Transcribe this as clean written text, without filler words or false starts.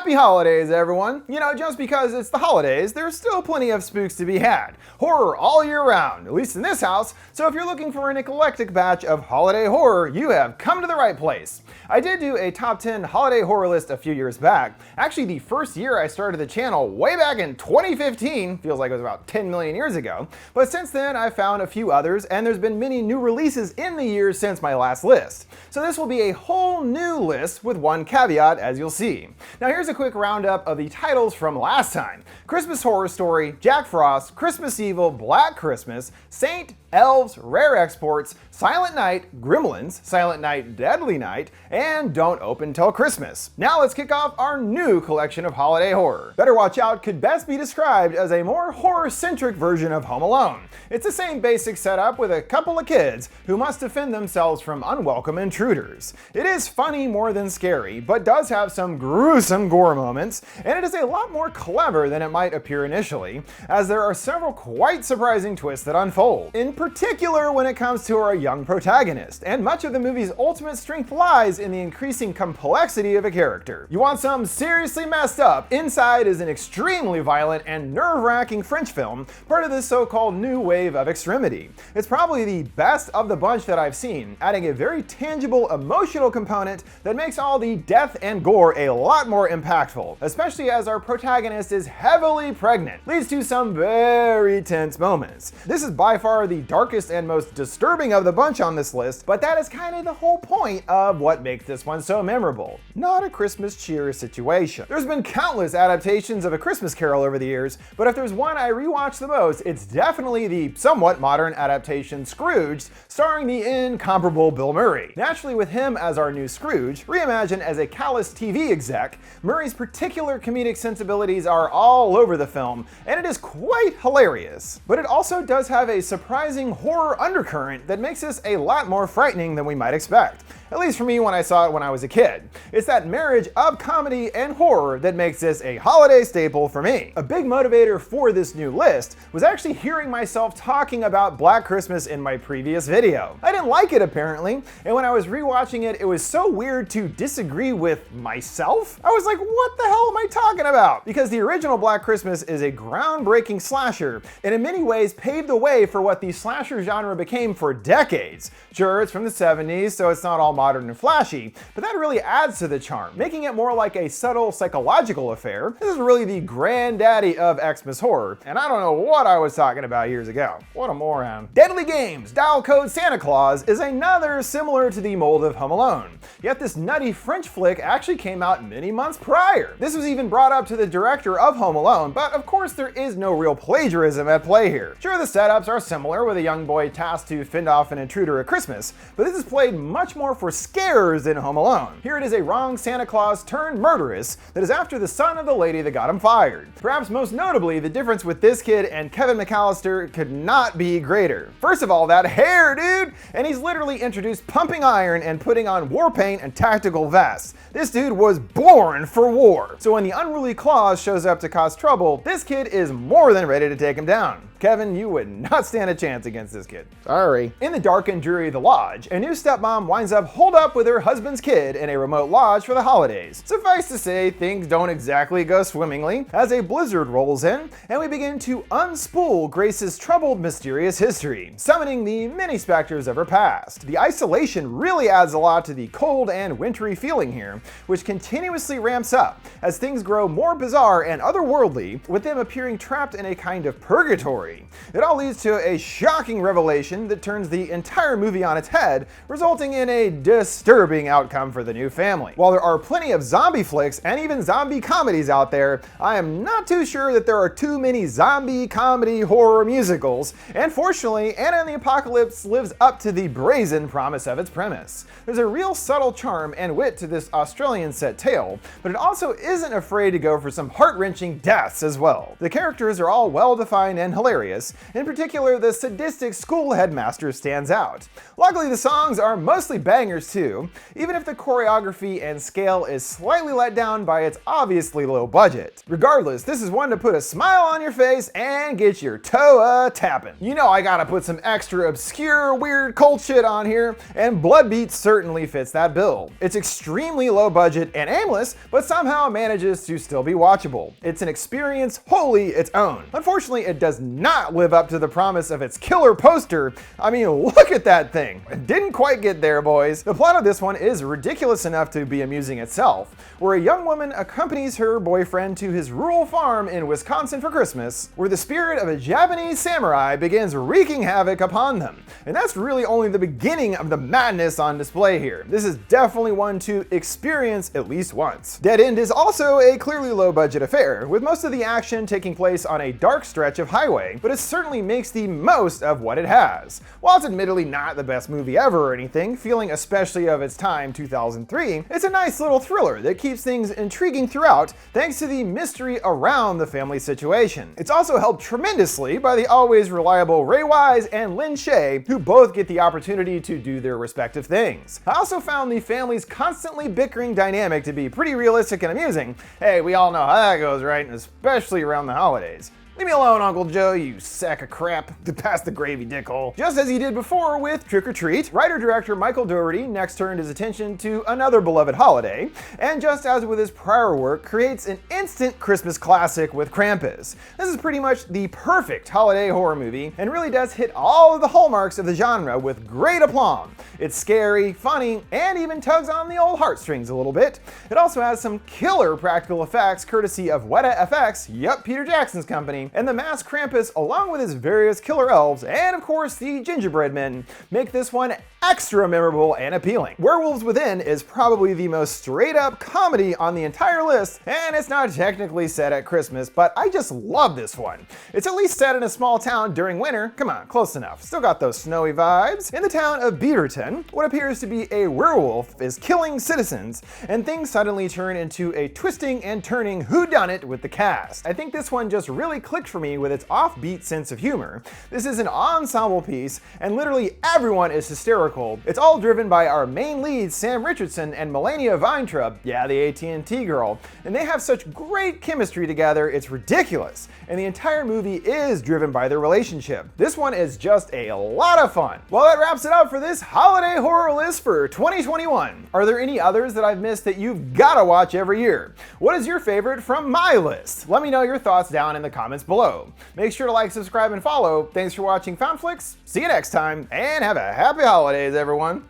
Happy holidays, everyone! You know, just because it's the holidays, there's still plenty of spooks to be had. Horror all year round, at least in this house, so if you're looking for an eclectic batch of holiday horror, you have come to the right place. I did do a top 10 holiday horror list a few years back. Actually, the first year I started the channel, way back in 2015, feels like it was about 10 million years ago, but since then I've found a few others, and there's been many new releases in the years since my last list. So this will be a whole new list with one caveat, as you'll see. Now here's a quick roundup of the titles from last time. Christmas Horror Story, Jack Frost, Christmas Evil, Black Christmas, Saint, Elves, Rare Exports, Silent Night, Gremlins, Silent Night, Deadly Night, and Don't Open Till Christmas. Now let's kick off our new collection of holiday horror. Better Watch Out could best be described as a more horror-centric version of Home Alone. It's the same basic setup with a couple of kids who must defend themselves from unwelcome intruders. It is funny more than scary, but does have some gruesome gore moments, and it is a lot more clever than it might appear initially, as there are several quite surprising twists that unfold. In particular when it comes to our young protagonist, and much of the movie's ultimate strength lies in the increasing complexity of a character. You want something seriously messed up? Inside is an extremely violent and nerve-wracking French film, part of this so-called new wave of extremity. It's probably the best of the bunch that I've seen, adding a very tangible emotional component that makes all the death and gore a lot more impactful, especially as our protagonist is heavily pregnant. Leads to some very tense moments. This is by far the darkest and most disturbing of the bunch on this list, but that is kind of the whole point of what makes this one so memorable. Not a Christmas cheer situation. There's been countless adaptations of A Christmas Carol over the years, but if there's one I rewatch the most, it's definitely the somewhat modern adaptation Scrooged, starring the incomparable Bill Murray. Naturally, with him as our new Scrooge, reimagined as a callous TV exec, Murray's particular comedic sensibilities are all over the film, and it is quite hilarious. But it also does have a surprising horror undercurrent that makes this a lot more frightening than we might expect. At least for me when I saw it when I was a kid. It's that marriage of comedy and horror that makes this a holiday staple for me. A big motivator for this new list was actually hearing myself talking about Black Christmas in my previous video. I didn't like it apparently, and when I was rewatching it, it was so weird to disagree with myself. I was like, what the hell am I talking about? Because the original Black Christmas is a groundbreaking slasher, and in many ways paved the way for what the slasher genre became for decades. Sure, it's from the 70s, so it's not all modern and flashy, but that really adds to the charm, making it more like a subtle psychological affair. This is really the granddaddy of Xmas horror, and I don't know what I was talking about years ago. What a moron. Deadly Games, Dial Code Santa Claus is another similar to the mold of Home Alone. Yet this nutty French flick actually came out many months prior. This was even brought up to the director of Home Alone, but of course there is no real plagiarism at play here. Sure, the setups are similar, with a young boy tasked to fend off an intruder at Christmas, but this is played much more for scares than Home Alone. Here it is a wrong Santa Claus turned murderess that is after the son of the lady that got him fired. Perhaps most notably, the difference with this kid and Kevin McAllister could not be greater. First of all, that hair, dude! And he's literally introduced pumping iron and putting on war paint and tactical vests. This dude was born for war. So when the unruly Claus shows up to cause trouble, this kid is more than ready to take him down. Kevin, you would not stand a chance against this kid. Sorry. In the dark and dreary The Lodge, a new stepmom winds up holed up with her husband's kid in a remote lodge for the holidays. Suffice to say, things don't exactly go swimmingly as a blizzard rolls in, and we begin to unspool Grace's troubled, mysterious history, summoning the many specters of her past. The isolation really adds a lot to the cold and wintry feeling here, which continuously ramps up as things grow more bizarre and otherworldly, with them appearing trapped in a kind of purgatory. It all leads to a shocking revelation that turns the entire movie on its head, resulting in a disturbing outcome for the new family. While there are plenty of zombie flicks and even zombie comedies out there, I am not too sure that there are too many zombie comedy horror musicals, and fortunately, Anna and the Apocalypse lives up to the brazen promise of its premise. There's a real subtle charm and wit to this Australian set tale, but it also isn't afraid to go for some heart-wrenching deaths as well. The characters are all well-defined and hilarious, hilarious. In particular, the sadistic school headmaster stands out. Luckily, the songs are mostly bangers too, even if the choreography and scale is slightly let down by its obviously low budget. Regardless, this is one to put a smile on your face and get your toe tapping. You know I gotta put some extra obscure, weird cult shit on here, and Bloodbeat certainly fits that bill. It's extremely low budget and aimless, but somehow manages to still be watchable. It's an experience wholly its own. Unfortunately, it does not live up to the promise of its killer poster. I mean, look at that thing. It didn't quite get there, boys. The plot of this one is ridiculous enough to be amusing itself, where a young woman accompanies her boyfriend to his rural farm in Wisconsin for Christmas, where the spirit of a Japanese samurai begins wreaking havoc upon them. And that's really only the beginning of the madness on display here. This is definitely one to experience at least once. Dead End is also a clearly low budget affair, with most of the action taking place on a dark stretch of highway, but it certainly makes the most of what it has. While it's admittedly not the best movie ever or anything, feeling especially of its time, 2003, it's a nice little thriller that keeps things intriguing throughout thanks to the mystery around the family situation. It's also helped tremendously by the always reliable Ray Wise and Lin Shaye, who both get the opportunity to do their respective things. I also found the family's constantly bickering dynamic to be pretty realistic and amusing. Hey, we all know how that goes, right? Especially around the holidays. Leave me alone, Uncle Joe, you sack of crap. Pass the gravy, dickhole. Just as he did before with Trick or Treat, writer-director Michael Dougherty next turned his attention to another beloved holiday, and just as with his prior work, creates an instant Christmas classic with Krampus. This is pretty much the perfect holiday horror movie, and really does hit all of the hallmarks of the genre with great aplomb. It's scary, funny, and even tugs on the old heartstrings a little bit. It also has some killer practical effects courtesy of Weta FX, yup, Peter Jackson's company, and the masked Krampus, along with his various killer elves, and of course the gingerbread men, make this one extra memorable and appealing. Werewolves Within is probably the most straight-up comedy on the entire list, and it's not technically set at Christmas, but I just love this one. It's at least set in a small town during winter. Come on, close enough. Still got those snowy vibes. In the town of Beaverton, what appears to be a werewolf is killing citizens, and things suddenly turn into a twisting and turning whodunit with the cast. I think this one just really clicked for me with its offbeat sense of humor. This is an ensemble piece, and literally everyone is hysterical. It's all driven by our main leads, Sam Richardson and Melania Weintraub, yeah, the AT&T girl, and they have such great chemistry together, it's ridiculous. And the entire movie is driven by their relationship. This one is just a lot of fun. Well, that wraps it up for this holiday horror list for 2021. Are there any others that I've missed that you've gotta watch every year? What is your favorite from my list? Let me know your thoughts down in the comments below. Make sure to like, subscribe, and follow. Thanks for watching FoundFlix. See you next time, and have a happy holidays, everyone.